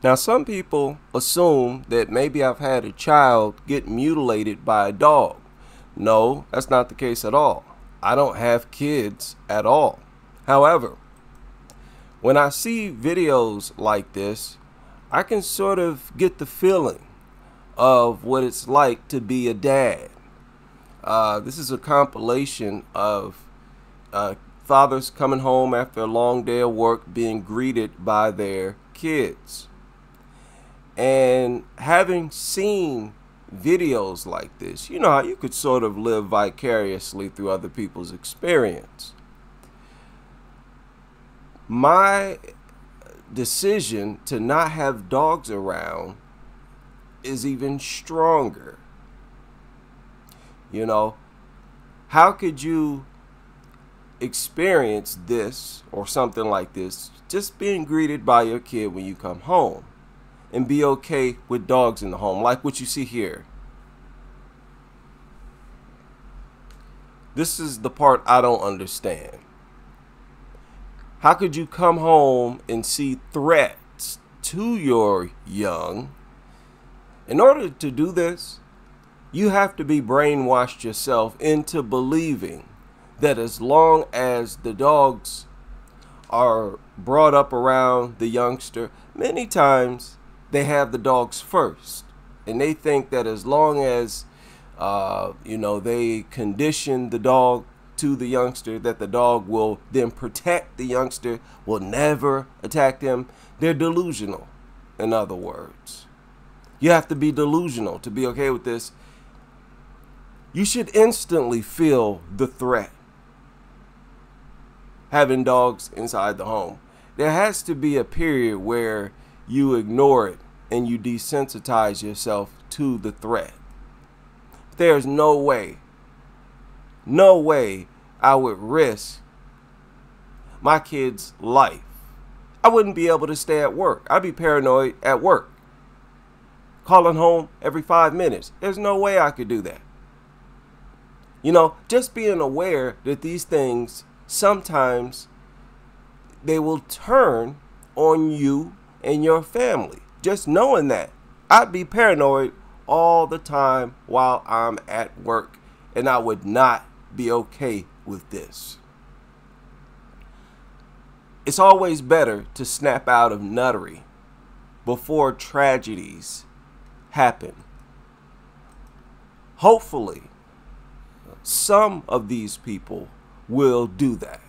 Now, some people assume that maybe I've had a child get mutilated by a dog. No, that's not the case at all. I don't have kids at all. However, when I see videos like this, I can sort of get the feeling of what it's like to be a dad. This is a compilation of fathers coming home after a long day of work being greeted by their kids. And having seen videos like this, you know how you could sort of live vicariously through other people's experience. My decision to not have dogs around is even stronger. You know, how could you experience this or something like this, just being greeted by your kid when you come home, and be okay with dogs in the home, like what you see here? This is the part I don't understand. How could you come home and see threats to your young? In order to do this, you have to be brainwashed yourself into believing that as long as the dogs are brought up around the youngster, many times they have the dogs first. And they think that as long as, they condition the dog to the youngster, that the dog will then protect the youngster, will never attack them. They're delusional, in other words. You have to be delusional to be okay with this. You should instantly feel the threat having dogs inside the home. There has to be a period where you ignore it and you desensitize yourself to the threat. There's no way I would risk my kid's life. I wouldn't be able to stay at work. I'd be paranoid at work, calling home every 5 minutes. There's no way I could do that. You know, just being aware that these things, sometimes they will turn on you and your family. Just knowing that, I'd be paranoid all the time while I'm at work, and I would not be okay with this. It's always better to snap out of nuttery before tragedies happen. Hopefully, some of these people will do that.